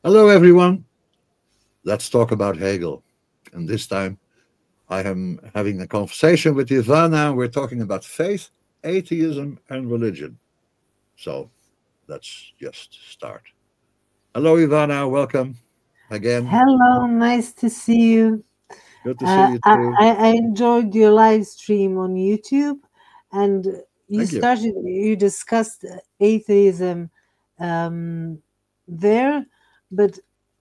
Hello, everyone. Let's talk about Hegel. And this time I am having a conversation with Ivana. We're talking about faith, atheism, and religion. So let's just start. Hello, Ivana. Welcome again. Hello, nice to see you. Good to see you I, too. I enjoyed your live stream on YouTube, and Thank you. you discussed atheism um, there, but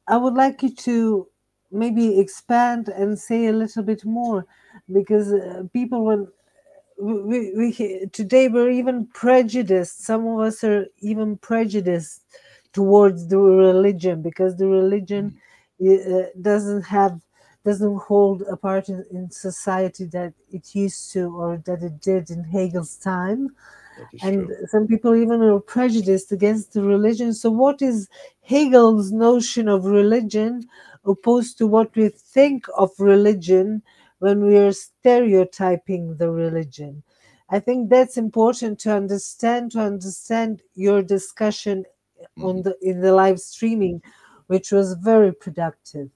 I would like you to maybe expand and say a little bit more, because people, when today we're even prejudiced, some of us are even prejudiced towards the religion because the religion doesn't have doesn't hold a part in society that it used to or that it did in Hegel's time. That is And true. some people even are prejudiced against the religion. So what is Hegel's notion of religion opposed to what we think of religion when we are stereotyping the religion? I think that's important to understand your discussion Mhm. in the live streaming, which was very productive.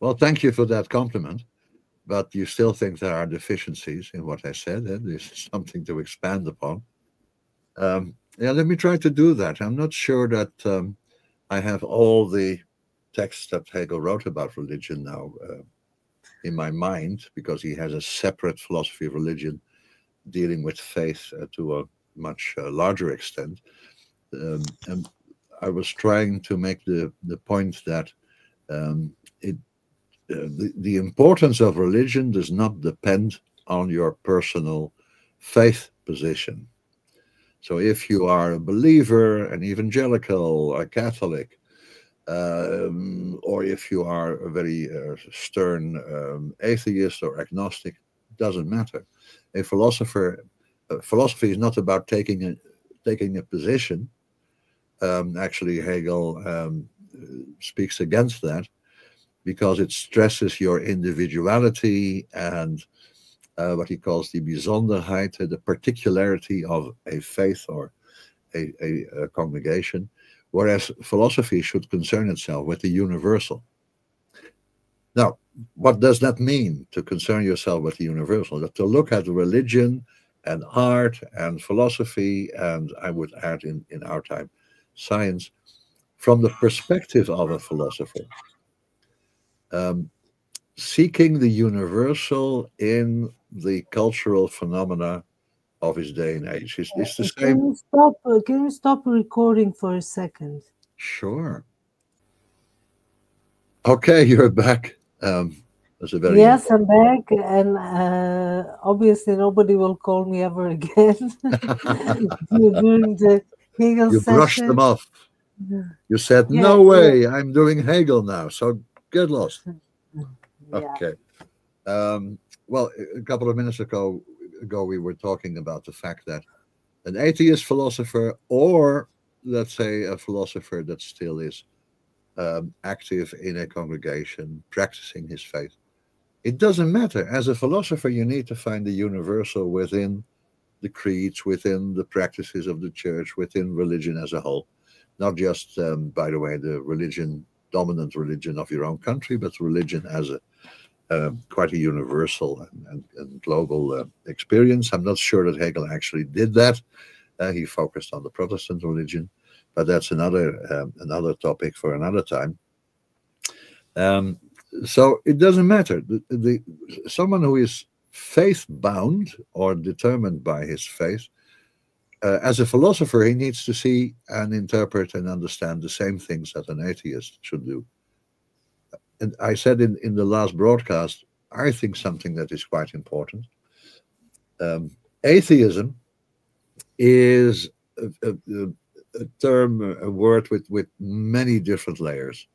Well, thank you for that compliment. But you still think there are deficiencies in what I said, and this is something to expand upon. Yeah, let me try to do that. I'm not sure that I have all the texts that Hegel wrote about religion now in my mind, because he has a separate philosophy of religion dealing with faith to a much larger extent. And I was trying to make the point that um, it the importance of religion does not depend on your personal faith position. So if you are a believer, an evangelical, a Catholic, or if you are a very stern atheist or agnostic, doesn't matter. A philosopher, philosophy is not about taking a position. Actually, Hegel speaks against that because it stresses your individuality and what he calls the Besonderheit, the particularity of a faith or a congregation, whereas philosophy should concern itself with the universal. Now, what does that mean, to concern yourself with the universal? To look at religion and art and philosophy, and I would add in our time, science, from the perspective of a philosopher. Um, Seeking the universal in the cultural phenomena of his day and age. It's the same. Can we stop recording for a second? Sure. Okay, you're back. That's a very Yes, I'm important. back, and obviously nobody will call me ever again during the Hegel You brushed them session. off. You said, Yeah, "No yeah, way, I'm doing Hegel now." So get lost. yeah. Okay. Well, a couple of minutes ago, we were talking about the fact that an atheist philosopher, or let's say a philosopher that still is active in a congregation, practicing his faith. It doesn't matter. As a philosopher, you need to find the universal within the creeds, within the practices of the church, within religion as a whole. Not just, by the way, the religion, dominant religion of your own country, but religion as a quite a universal and global experience. I'm not sure that Hegel actually did that. He focused on the Protestant religion, but that's another topic for another time. Um, so it doesn't matter. Someone who is faith bound or determined by his faith, as a philosopher, he needs to see and interpret and understand the same things that an atheist should do. And I said in the last broadcast, I think something that is quite important. Um, Atheism is a term, a word with many different layers.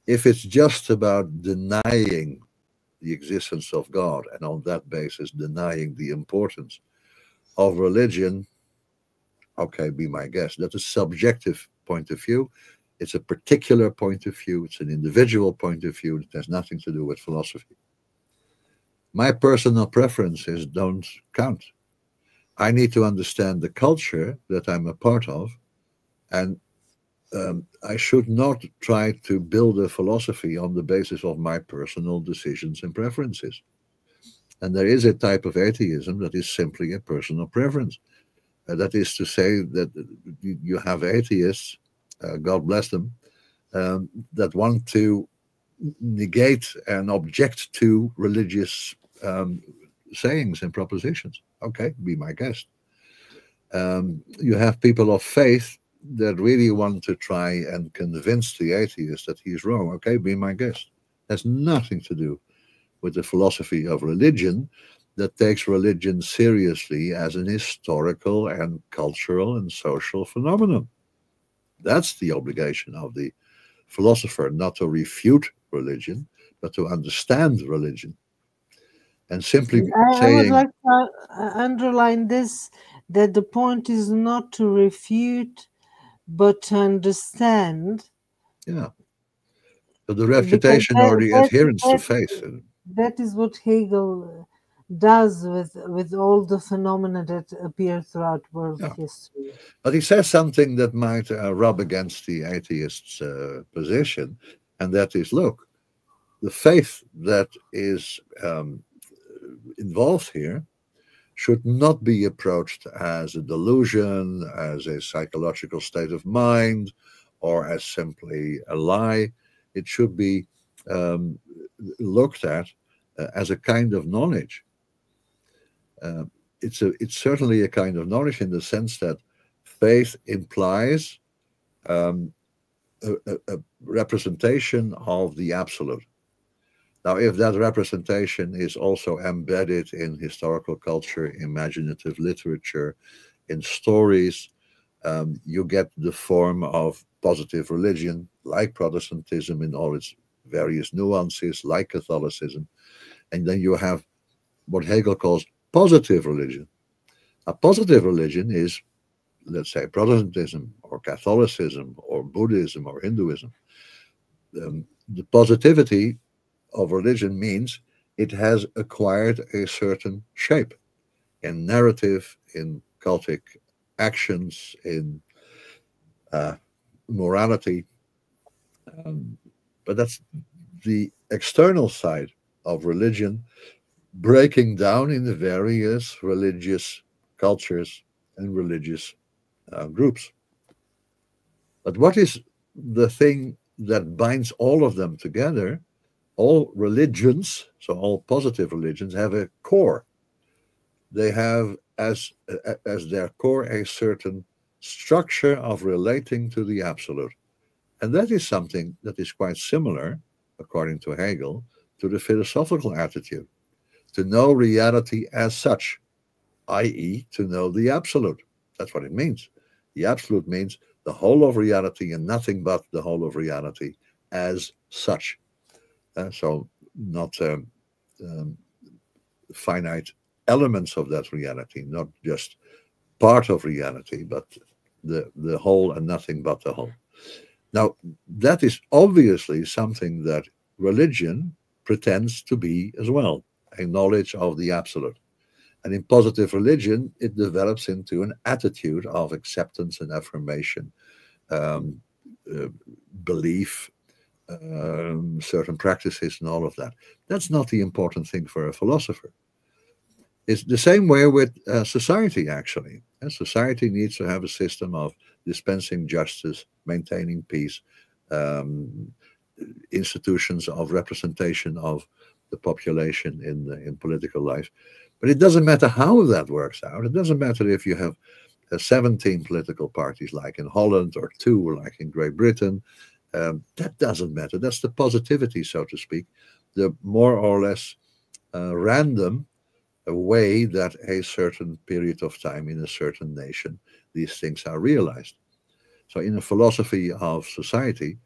If it's just about denying the existence of God and on that basis denying the importance of religion, okay, be my guest. That's a subjective point of view. It's a particular point of view. It's an individual point of view. It has nothing to do with philosophy. My personal preferences don't count. I need to understand the culture that I'm a part of and I should not try to build a philosophy on the basis of my personal decisions and preferences. And there is a type of atheism that is simply a personal preference. That is to say that you have atheists, God bless them, that want to negate and object to religious sayings and propositions. Okay, be my guest. You have people of faith that really want to try and convince the atheist that he's wrong. Okay, be my guest. Has nothing to do with the philosophy of religion that takes religion seriously as an historical and cultural and social phenomenon. That's the obligation of the philosopher, not to refute religion, but to understand religion. And simply I would saying, like to underline this, that the point is not to refute, but to understand, yeah, but the because refutation or the adherence to that faith. that is what Hegel does with all the phenomena that appear throughout world Yeah. history. But he says something that might rub against the atheist's position, and that is, look, the faith that is involved here should not be approached as a delusion, as a psychological state of mind, or as simply a lie. It should be looked at as a kind of knowledge. It's certainly a kind of knowledge in the sense that faith implies a representation of the absolute. Now, if that representation is also embedded in historical culture, imaginative literature, in stories, you get the form of positive religion, like Protestantism in all its various nuances, like Catholicism. And then you have what Hegel calls positive religion. A positive religion is, let's say, Protestantism or Catholicism or Buddhism or Hinduism. The positivity of religion means it has acquired a certain shape in narrative, in cultic actions, in morality. But that's the external side of religion, breaking down in the various religious cultures and religious groups. But what is the thing that binds all of them together? All religions, so all positive religions, have a core. They have as their core a certain structure of relating to the absolute. And that is something that is quite similar, according to Hegel, to the philosophical attitude, to know reality as such, i.e., to know the absolute. That's what it means. The absolute means the whole of reality and nothing but the whole of reality as such. So not finite elements of that reality, not just part of reality, but the whole and nothing but the whole. Now, that is obviously something that religion pretends to be as well, a knowledge of the absolute. And in positive religion, it develops into an attitude of acceptance and affirmation, um, belief, certain practices, and all of that. That's not the important thing for a philosopher. It's the same way with society, actually. And society needs to have a system of dispensing justice, maintaining peace, um, institutions of representation of the population in political life. But it doesn't matter how that works out. It doesn't matter if you have 17 political parties like in Holland or 2 like in Great Britain. That doesn't matter. That's the positivity, so to speak, the more or less random way that a certain period of time in a certain nation these things are realized. So in a philosophy of society,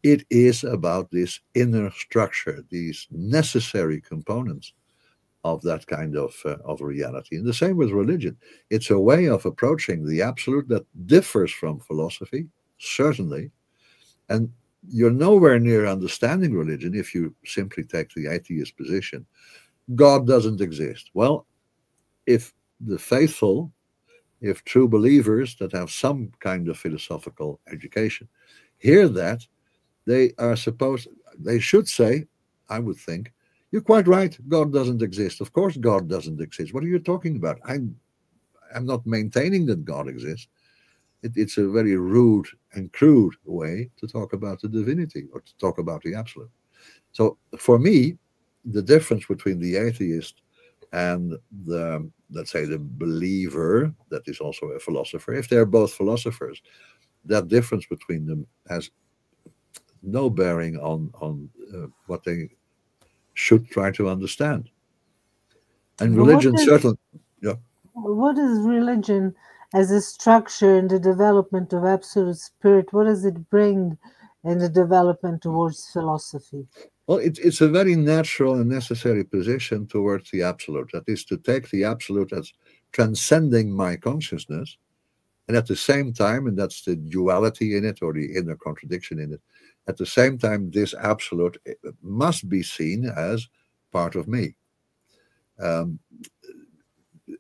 it is about this inner structure, these necessary components of that kind of reality. And the same with religion. It's a way of approaching the absolute that differs from philosophy, certainly. And you're nowhere near understanding religion if you simply take the atheist position. God doesn't exist. Well, if the faithful if true believers that have some kind of philosophical education hear that, they should say, I would think, you're quite right, God doesn't exist. Of course God doesn't exist. What are you talking about? I'm not maintaining that God exists. It's a very rude and crude way to talk about the divinity or to talk about the absolute. So for me, the difference between the atheist and the, let's say, the believer that is also a philosopher, if they're both philosophers, that difference between them has no bearing on what they should try to understand. And But what religion is certainly, yeah. what is religion as a structure in the development of absolute spirit? What does it bring in the development towards philosophy? Well, it's a very natural and necessary position towards the absolute. That is to take the absolute as transcending my consciousness, and at the same time, and that's the duality in it or the inner contradiction in it, at the same time, this absolute must be seen as part of me. Um,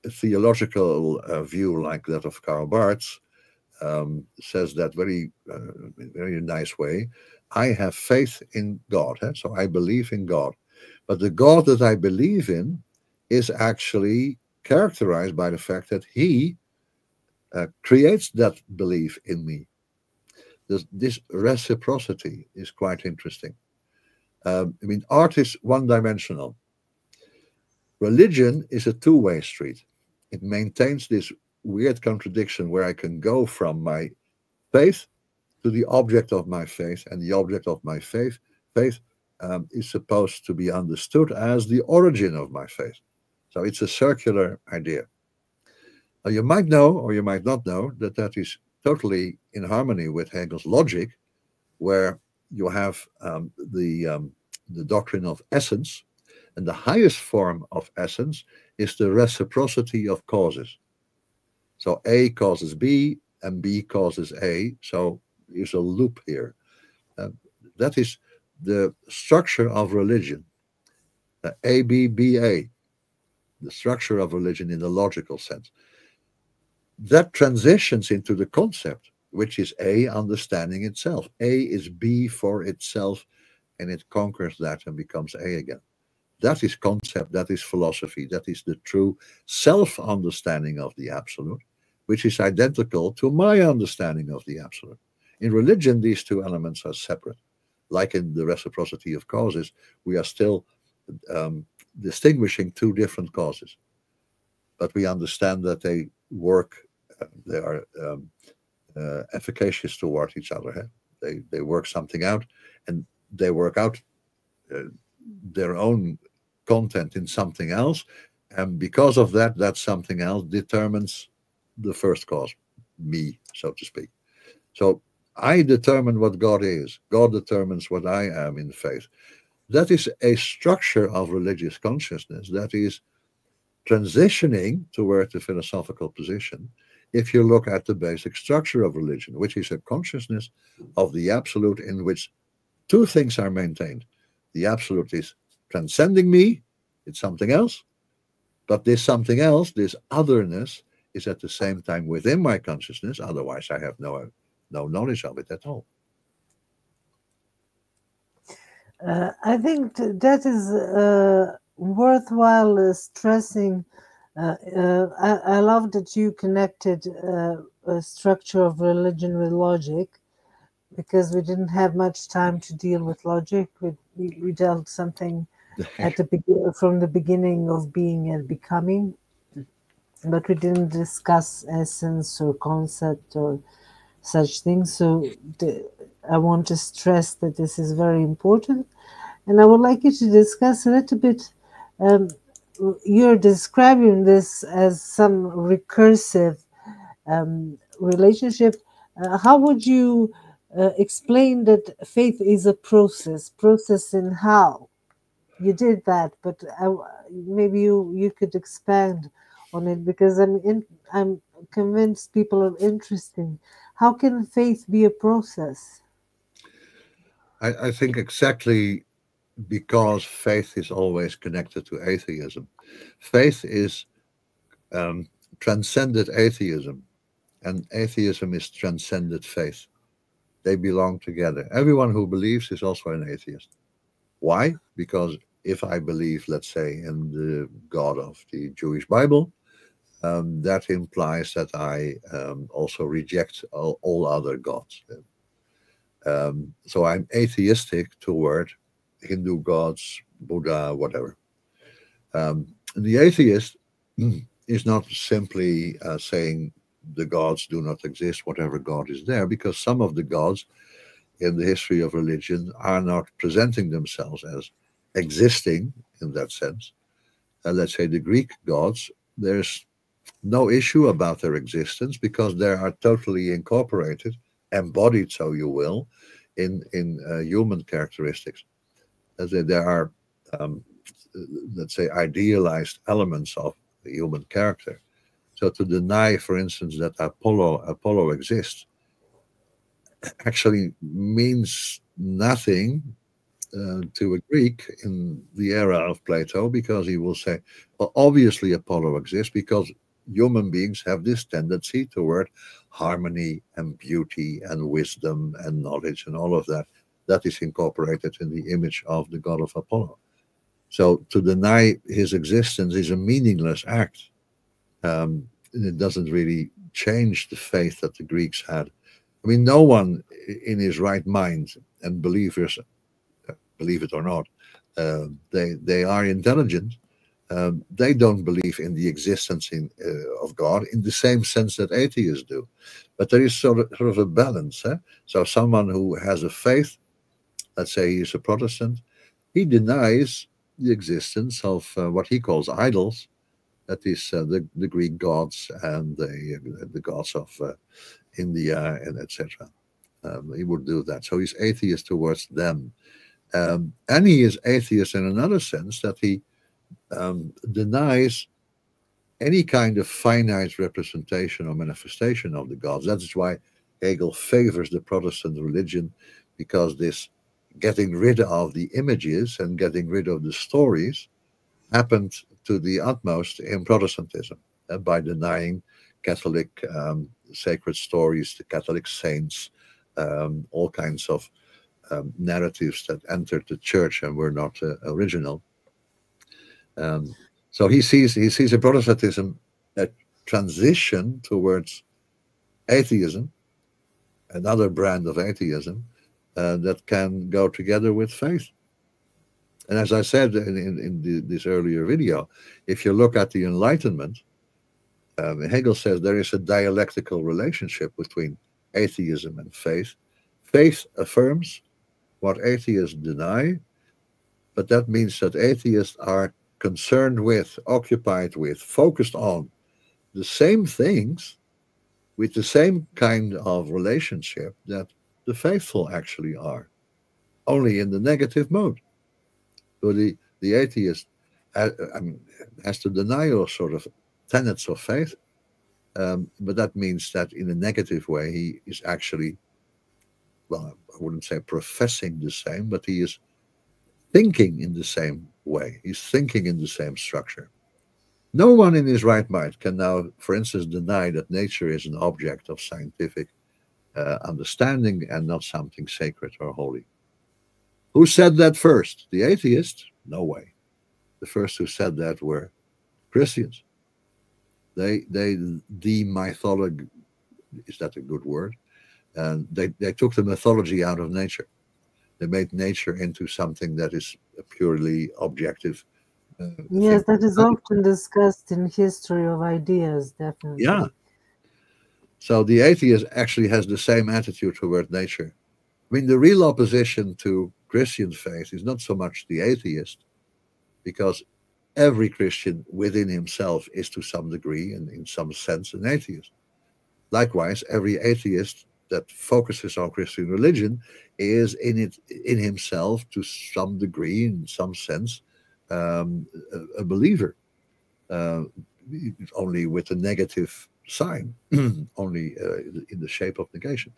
a theological view like that of Karl Barth's says that very nice way. I have faith in God, so I believe in God. But the God that I believe in is actually characterized by the fact that He creates that belief in me. This reciprocity is quite interesting. I mean, art is one-dimensional. Religion is a two-way street. It maintains this weird contradiction where I can go from my faith to the object of my faith, and the object of my faith is supposed to be understood as the origin of my faith. So it's a circular idea. Now, you might know, or you might not know, that that is totally in harmony with Hegel's logic, where you have the doctrine of essence, and the highest form of essence is the reciprocity of causes. So A causes B, and B causes A. So there's a loop here. That is the structure of religion. A, B, B, A, the structure of religion in the logical sense. That transitions into the concept, which is A, understanding itself. A is B for itself, and it conquers that and becomes A again. That is concept, that is philosophy, that is the true self-understanding of the absolute, which is identical to my understanding of the absolute. In religion, these two elements are separate. Like in the reciprocity of causes, we are still distinguishing two different causes. But we understand that they work, they are efficacious toward each other. They work something out, and they work out their own content in something else. And because of that, that something else determines the first cause, me, so to speak. So I determine what God is. God determines what I am in faith. That is a structure of religious consciousness that is transitioning toward the philosophical position. If you look at the basic structure of religion, which is a consciousness of the absolute in which two things are maintained. The absolute is transcending me, it's something else, but this something else, this otherness, is at the same time within my consciousness, otherwise I have no knowledge of it at all. I think that is worthwhile stressing. I love that you connected a structure of religion with logic, because we didn't have much time to deal with logic. We dealt something at from the beginning of being and becoming, but we didn't discuss essence or concept or such things. So I want to stress that this is very important, and I would like you to discuss a little bit. You're describing this as some recursive relationship. How would you explain that faith is a process in how? You did that, but maybe you could expand on it, because I'm convinced people are interested. How can faith be a process? I think exactly because faith is always connected to atheism. Faith is transcended atheism, and atheism is transcended faith. They belong together. Everyone who believes is also an atheist. Why? Because if I believe, let's say, in the God of the Jewish Bible, that implies that I also reject all other gods. So I'm atheistic toward Hindu gods, Buddha, whatever. The atheist is not simply saying the gods do not exist, whatever God is there, because some of the gods in the history of religion are not presenting themselves as existing in that sense. Let's say the Greek gods, there's no issue about their existence because they are totally incorporated, embodied, so you will, in human characteristics. As there are, let's say, idealized elements of the human character. So to deny, for instance, that Apollo exists actually means nothing to a Greek in the era of Plato, because he will say, well, obviously Apollo exists because human beings have this tendency toward harmony and beauty and wisdom and knowledge and all of that. That is incorporated in the image of the god of Apollo. So to deny his existence is a meaningless act. It doesn't really change the faith that the Greeks had. I mean, no one in his right mind, and believers, believe it or not, they are intelligent. They don't believe in the existence of God in the same sense that atheists do. But there is sort of a balance. So someone who has a faith, let's say he's a Protestant, he denies the existence of what he calls idols, that is the Greek gods and the gods of India and etc. He would do that. So he's atheist towards them. And he is atheist in another sense, that he denies any kind of finite representation or manifestation of the gods. That is why Hegel favors the Protestant religion, because this getting rid of the images and getting rid of the stories happened to the utmost in Protestantism by denying Catholic sacred stories, the Catholic saints, all kinds of narratives that entered the church and were not original. So he sees in Protestantism a transition towards atheism, another brand of atheism that can go together with faith. And as I said in this earlier video, if you look at the Enlightenment, Hegel says there is a dialectical relationship between atheism and faith. Faith affirms what atheists deny, but that means that atheists are concerned with, occupied with, focused on the same things with the same kind of relationship that the faithful actually are, only in the negative mode. So the atheist has to deny all sort of tenets of faith, but that means that in a negative way he is actually, well, I wouldn't say professing the same, but he is thinking in the same way. He's thinking in the same structure. No one in his right mind can now, for instance, deny that nature is an object of scientific understanding and not something sacred or holy. Who said that first? The atheists? No way. The first who said that were Christians. They demythology, is that a good word? And they took the mythology out of nature. They made nature into something that is a purely objective. Yes, that is often discussed in history of ideas, definitely. Yeah. So the atheist actually has the same attitude toward nature. I mean, the real opposition to Christian faith is not so much the atheist, because every Christian within himself is to some degree and in some sense an atheist. Likewise, every atheist that focuses on Christian religion is in himself to some degree, in some sense, a believer, only with a negative sign, only in the shape of negation.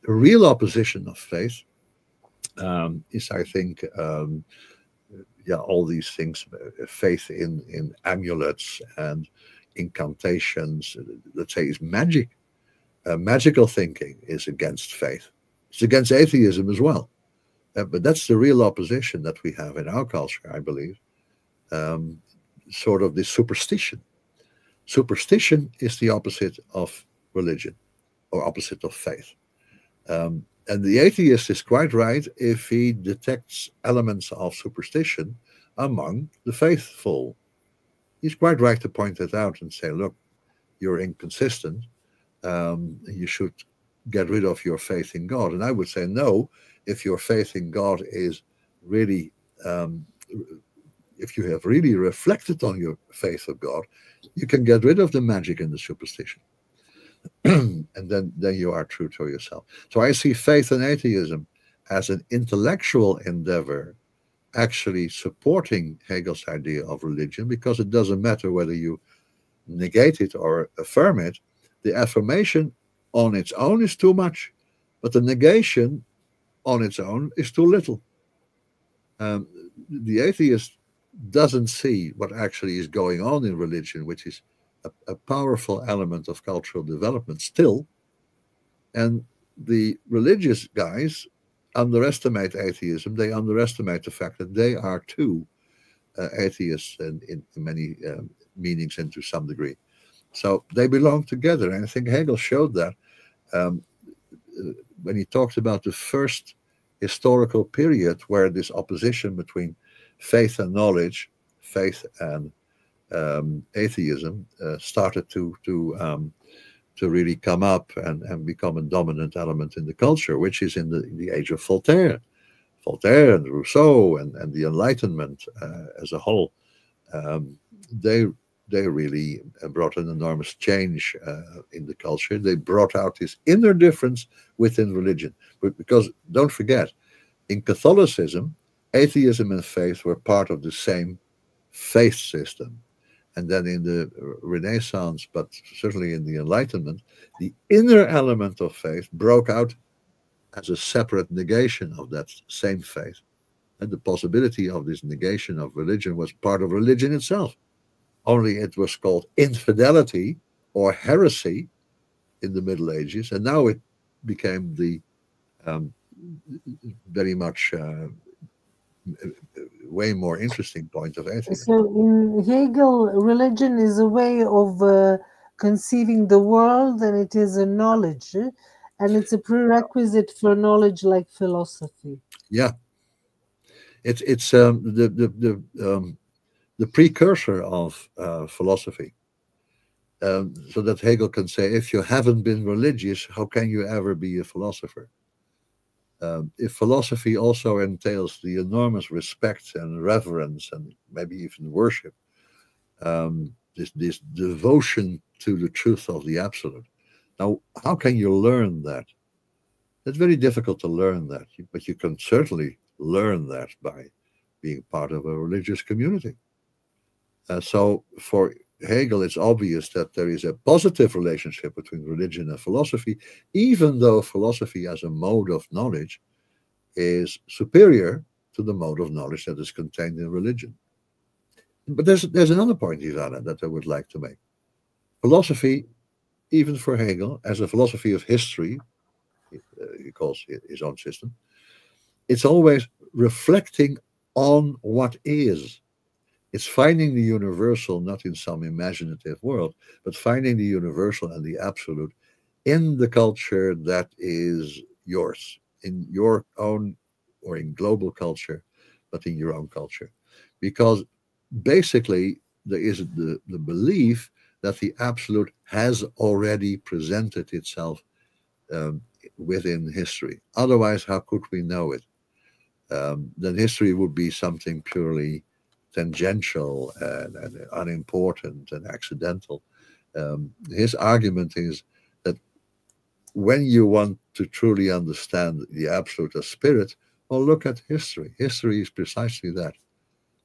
The real opposition of faith is, I think, all these things, faith in amulets and incantations, let's say, is magic. Magical thinking is against faith. It's against atheism as well. But that's the real opposition that we have in our culture, I believe. Sort of this superstition. Superstition is the opposite of religion, or opposite of faith. And the atheist is quite right if he detects elements of superstition among the faithful. He's quite right to point it out and say, look, you're inconsistent. You should get rid of your faith in God. And I would say, no, if your faith in God is really, if you have really reflected on your faith of God, you can get rid of the magic and the superstition. And then you are true to yourself. So I see faith and atheism as an intellectual endeavor, actually supporting Hegel's idea of religion, because it doesn't matter whether you negate it or affirm it. The affirmation on its own is too much, but the negation on its own is too little. The atheist doesn't see what actually is going on in religion, which is a powerful element of cultural development still. And the religious guys underestimate atheism. They underestimate the fact that they are too atheists in many meanings and to some degree. So they belong together. And I think Hegel showed that when he talked about the first historical period where this opposition between faith and knowledge, faith and atheism started to really come up and become a dominant element in the culture, which is in the age of Voltaire and Rousseau and the Enlightenment as a whole. They really brought an enormous change in the culture. They brought out this inner difference within religion. Because don't forget, in Catholicism, atheism and faith were part of the same faith system. And then in the Renaissance, but certainly in the Enlightenment, the inner element of faith broke out as a separate negation of that same faith. And the possibility of this negation of religion was part of religion itself. Only it was called infidelity or heresy in the Middle Ages. And now it became the very much way more interesting point of atheism. So in Hegel, religion is a way of conceiving the world, and it is a knowledge, and it's a prerequisite for knowledge like philosophy. Yeah, it's the precursor of philosophy. So that Hegel can say, if you haven't been religious, how can you ever be a philosopher? If philosophy also entails the enormous respect and reverence and maybe even worship, this devotion to the truth of the absolute. Now, how can you learn that? It's very difficult to learn that, but you can certainly learn that by being part of a religious community. So for Hegel, it's obvious that there is a positive relationship between religion and philosophy, even though philosophy as a mode of knowledge is superior to the mode of knowledge that is contained in religion. But there's another point, Ivana, that I would like to make. Philosophy, even for Hegel, as a philosophy of history, he calls his own system, it's always reflecting on what is. It's finding the universal, not in some imaginative world, but finding the universal and the absolute in the culture that is yours, in your own or in global culture, but in your own culture. Because basically there is the belief that the absolute has already presented itself within history. Otherwise, how could we know it? Then history would be something purely tangential and unimportant and accidental. His argument is that when you want to truly understand the absolute as spirit, well, look at history. History is precisely that,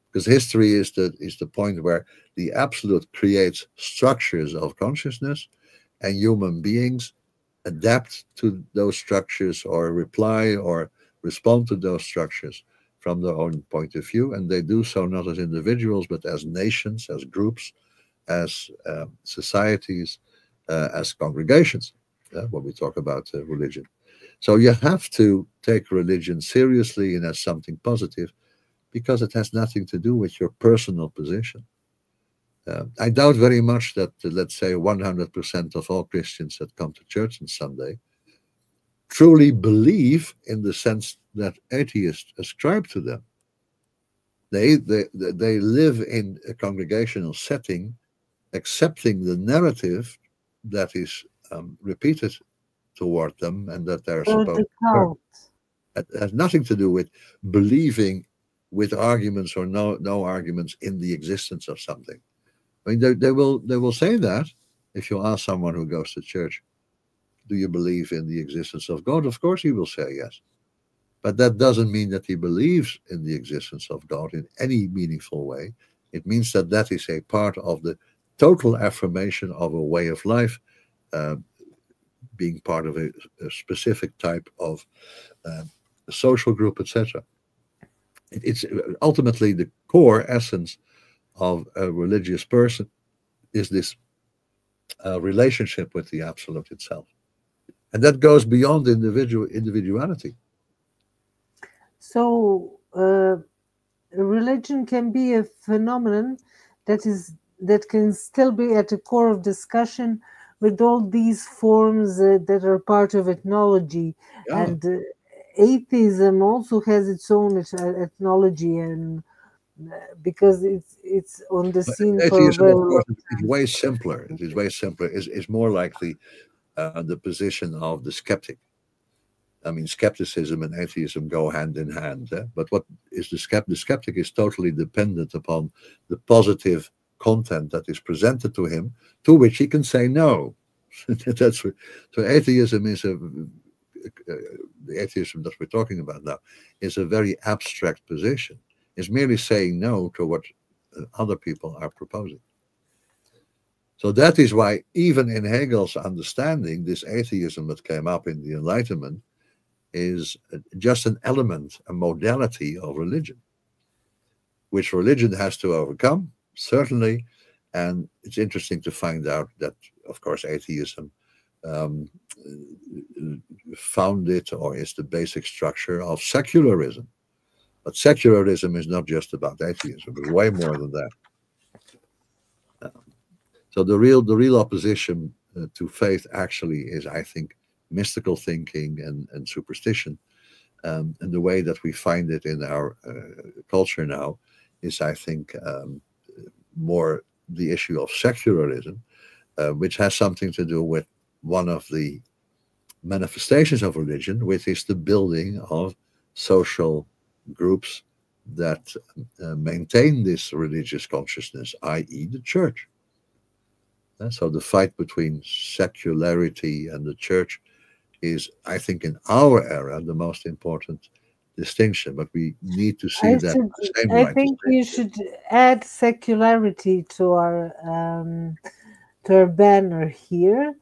because history is the point where the absolute creates structures of consciousness, and human beings adapt to those structures or reply or respond to those structures from their own point of view, and they do so not as individuals but as nations, as groups, as societies, as congregations, when we talk about religion. So you have to take religion seriously and as something positive, because it has nothing to do with your personal position. I doubt very much that, let's say, 100% of all Christians that come to church on Sunday truly believe in the sense that atheists ascribe to them. They live in a congregational setting, accepting the narrative that is repeated toward them and that they're supposed The to learn. cult. It has nothing to do with believing with arguments or no arguments in the existence of something. I mean, they will say that if you ask someone who goes to church, do you believe in the existence of God? Of course he will say yes. But that doesn't mean that he believes in the existence of God in any meaningful way. It means that that is a part of the total affirmation of a way of life, uh, being part of a specific type of social group, etc. It's ultimately the core essence of a religious person is this relationship with the absolute itself, and that goes beyond individuality. So, religion can be a phenomenon that can still be at the core of discussion with all these forms that are part of ethnology, Yeah, and atheism also has its own ethnology, and because it's on the but scene for a atheism, very of course, long is time. way simpler. It is way simpler. It's more like the position of the skeptic. I mean, skepticism and atheism go hand in hand. But what is the skeptic is totally dependent upon the positive content that is presented to him, to which he can say no. That's what, so atheism is the atheism that we're talking about now is a very abstract position. It's merely saying no to what other people are proposing. So that is why, even in Hegel's understanding, this atheism that came up in the Enlightenment is just an element, a modality of religion, which religion has to overcome, certainly. And it's interesting to find out that, of course, atheism um, founded or is the basic structure of secularism. But secularism is not just about atheism; it's way more than that. So the real opposition to faith actually is, I think, mystical thinking and superstition. And the way that we find it in our culture now is, I think, more the issue of secularism, which has something to do with one of the manifestations of religion, which is the building of social groups that maintain this religious consciousness, i.e., the church. So the fight between secularity and the church is, I think, in our era, the most important distinction. But we need to see I that should. the same I line. think you should add secularity to our banner here,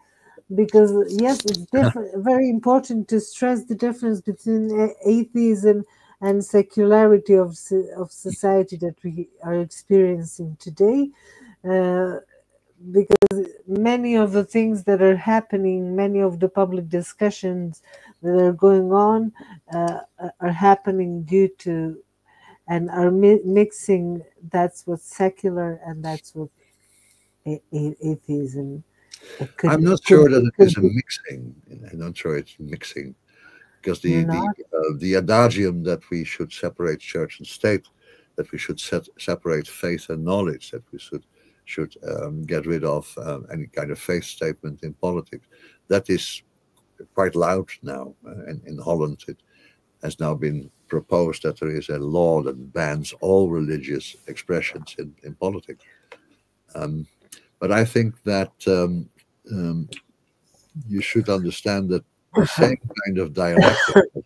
because yes, it's very important to stress the difference between atheism and secularity of society that we are experiencing today. Uh, because many of the things that are happening, many of the public discussions that are going on are happening due to and are mixing. That's what secular and that's what atheism I'm not could sure that it could is a be. mixing. I'm not sure it's mixing because You're the not. the adagium that we should separate church and state, that we should separate faith and knowledge, that we should get rid of any kind of faith statement in politics. That is quite loud now. In Holland, it has now been proposed that there is a law that bans all religious expressions in politics. Um, but I think that um, you should understand that the same kind of dialectic, the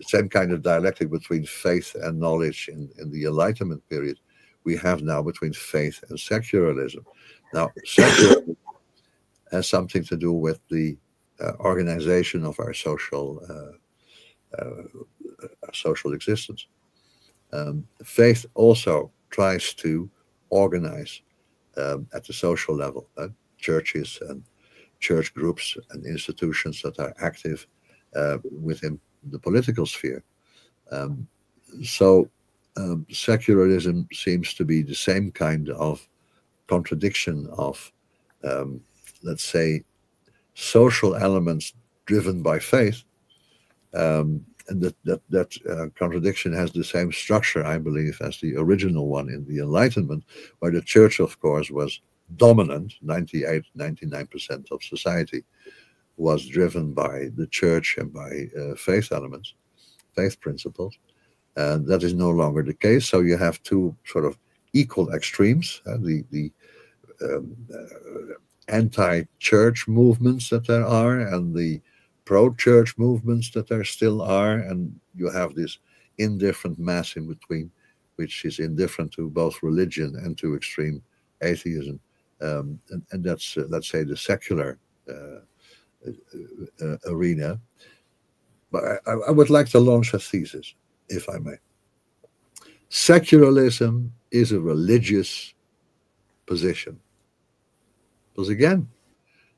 same kind of dialectic between faith and knowledge in the Enlightenment period, we have now between faith and secularism. Now, secularism has something to do with the organization of our social existence. Faith also tries to organize at the social level, churches and church groups and institutions that are active within the political sphere. Um, so secularism seems to be the same kind of contradiction of, um, let's say, social elements driven by faith. And that contradiction has the same structure, I believe, as the original one in the Enlightenment, where the church, of course, was dominant. 98, 99% of society was driven by the church and by faith elements, faith principles. And that is no longer the case. So you have two sort of equal extremes, the anti-church movements that there are and the pro-church movements that there still are, and you have this indifferent mass in between, which is indifferent to both religion and to extreme atheism. And that's, let's say, the secular arena. But I would like to launch a thesis, if I may. Secularism is a religious position. Because again,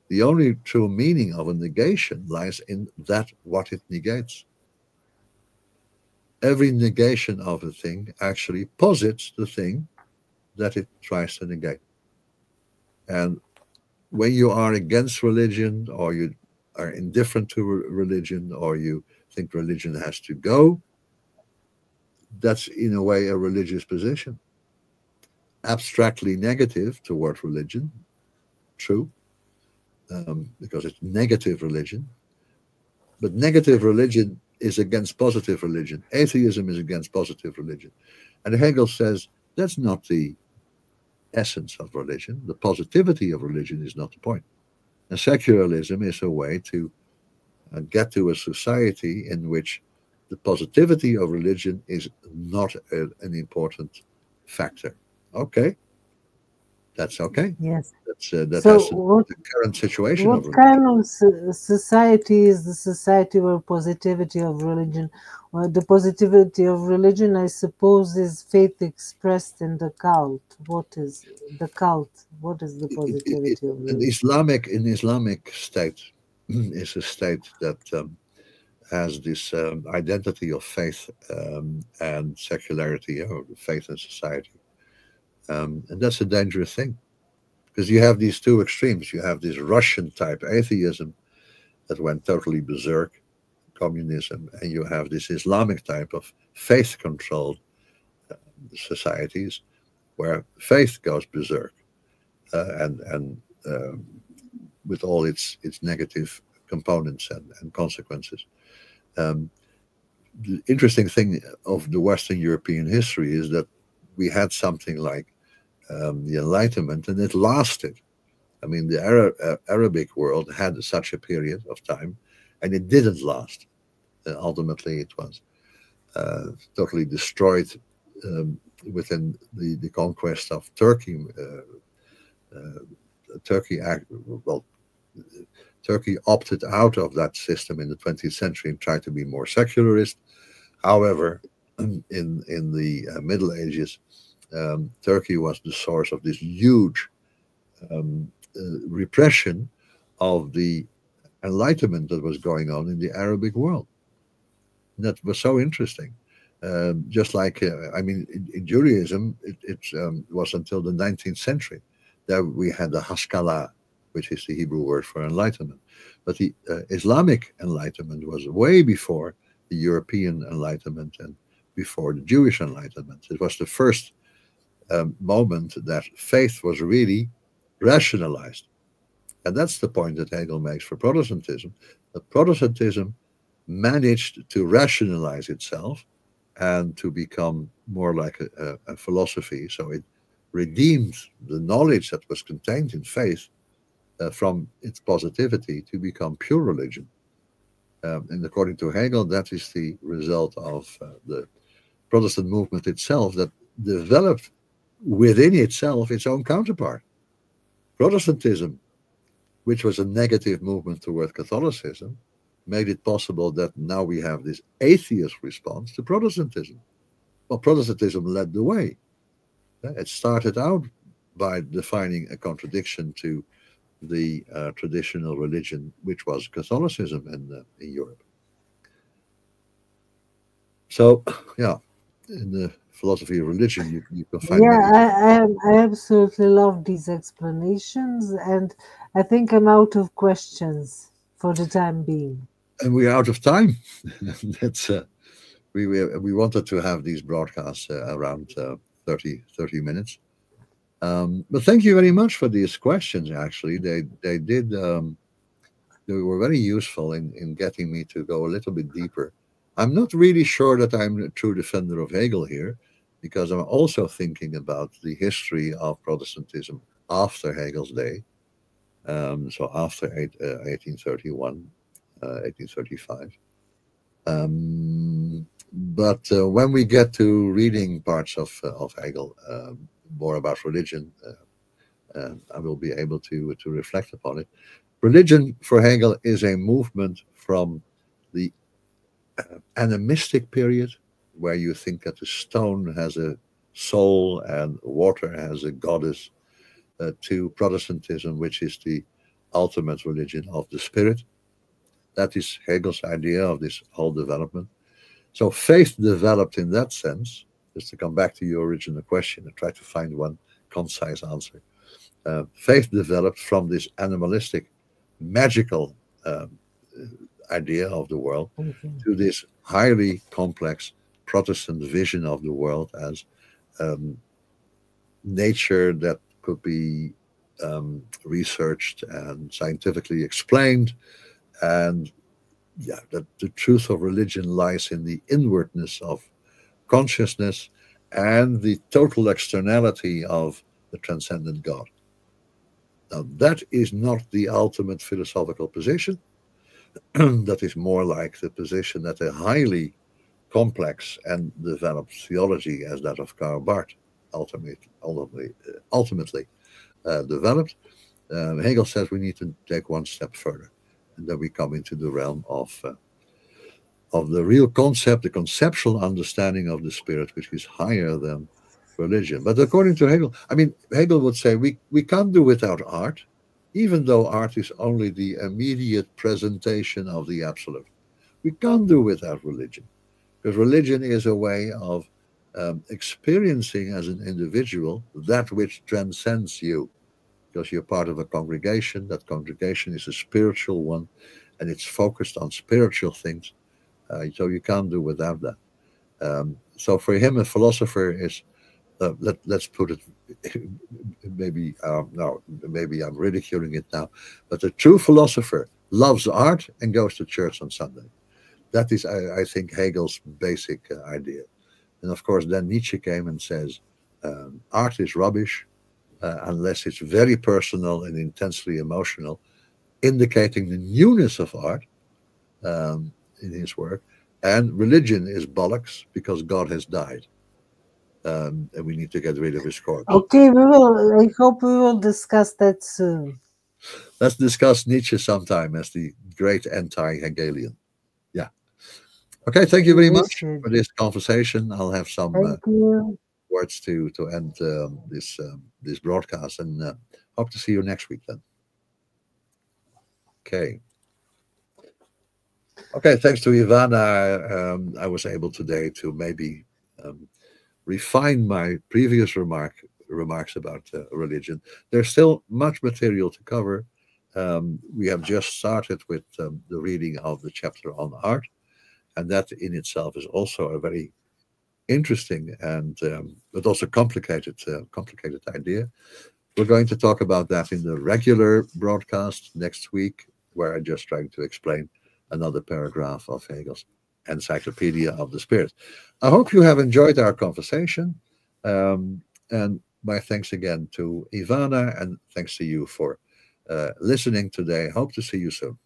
the only true meaning of a negation lies in that what it negates. Every negation of a thing actually posits the thing that it tries to negate. And when you are against religion, or you are indifferent to religion, or you think religion has to go, that's in a way a religious position. Abstractly negative toward religion, true, because it's negative religion. But negative religion is against positive religion. Atheism is against positive religion. And Hegel says that's not the essence of religion. The positivity of religion is not the point. And secularism is a way to get to a society in which the positivity of religion is not an important factor. Okay, that's okay. Yes. That's So the current situation of what religion. kind of society is the society where positivity of religion, or the positivity of religion, I suppose, is faith expressed in the cult? What is the cult? What is the positivity of An religion? Islamic state is a state that has this identity of faith and secularity, or faith and society. And that's a dangerous thing, because you have these two extremes. You have this Russian type atheism that went totally berserk, communism, and you have this Islamic type of faith controlled societies where faith goes berserk, and with all its negative components and consequences. Um, the interesting thing of the Western European history is that we had something like the Enlightenment, and it lasted. I mean, the Arabic world had such a period of time, and it didn't last. Ultimately, it was totally destroyed within the conquest of Turkey. Well, Turkey opted out of that system in the 20th century and tried to be more secularist. However, in the Middle Ages, Turkey was the source of this huge repression of the Enlightenment that was going on in the Arabic world. And that was so interesting. Just like, I mean, in Judaism, it was until the 19th century that we had the Haskalah, which is the Hebrew word for enlightenment. But the Islamic Enlightenment was way before the European Enlightenment and before the Jewish Enlightenment. It was the first moment that faith was really rationalized. And that's the point that Hegel makes for Protestantism. That Protestantism managed to rationalize itself and to become more like a philosophy. So it redeemed the knowledge that was contained in faith from its positivity to become pure religion. And according to Hegel, that is the result of the Protestant movement itself, that developed within itself its own counterpart. Protestantism, which was a negative movement toward Catholicism, made it possible that now we have this atheist response to Protestantism. Well, Protestantism led the way. It started out by defining a contradiction to the traditional religion, which was Catholicism in Europe. So, yeah, in the philosophy of religion, you can find Yeah, many. I absolutely love these explanations, and I think I'm out of questions for the time being. And we are out of time. That's we wanted to have these broadcasts around 30 minutes. But thank you very much for these questions. Actually, they were very useful in getting me to go a little bit deeper. I'm not really sure that I'm a true defender of Hegel here, because I'm also thinking about the history of Protestantism after Hegel's day. So after 1831, 1835. But when we get to reading parts of Hegel, more about religion, I will be able to reflect upon it. Religion for Hegel is a movement from the animistic period, where you think that the stone has a soul and water has a goddess, to Protestantism, which is the ultimate religion of the spirit. That is Hegel's idea of this whole development. So faith developed in that sense, just to come back to your original question and try to find one concise answer. Faith developed from this animalistic, magical idea of the world Okay. to this highly complex Protestant vision of the world as nature that could be researched and scientifically explained. And yeah, that the truth of religion lies in the inwardness of consciousness and the total externality of the transcendent God. Now, that is not the ultimate philosophical position. That is more like the position that a highly complex and developed theology, as that of Karl Barth, ultimately developed. Hegel says we need to take one step further, and then we come into the realm of the real concept, the conceptual understanding of the spirit, which is higher than religion. But according to Hegel, I mean, Hegel would say we can't do without art, even though art is only the immediate presentation of the absolute. We can't do without religion, because religion is a way of experiencing as an individual that which transcends you, because you're part of a congregation. That congregation is a spiritual one, and it's focused on spiritual things. So you can't do without that. So for him, a philosopher is, let's put it, maybe no, maybe I'm ridiculing it now, but a true philosopher loves art and goes to church on Sunday. That is, I think, Hegel's basic idea. And of course, then Nietzsche came and says, art is rubbish unless it's very personal and intensely emotional, indicating the newness of art in his work. And religion is bollocks because God has died. And we need to get rid of his corpse. Okay, we will. I hope we will discuss that soon. Let's discuss Nietzsche sometime as the great anti-Hegelian. Yeah. Okay. Thank you very We much should. for this conversation. I'll have some Thank you. words to end this broadcast, and hope to see you next week then. Okay. Okay. Thanks to Ivana, I was able today to maybe refine my previous remarks about religion. There's still much material to cover. We have just started with the reading of the chapter on art, and that in itself is also a very interesting and but also complicated idea. We're going to talk about that in the regular broadcast next week, where I'm just trying to explain another paragraph of Hegel's Encyclopedia of the Spirit. I hope you have enjoyed our conversation, and my thanks again to Ivana, and thanks to you for listening today. Hope to see you soon.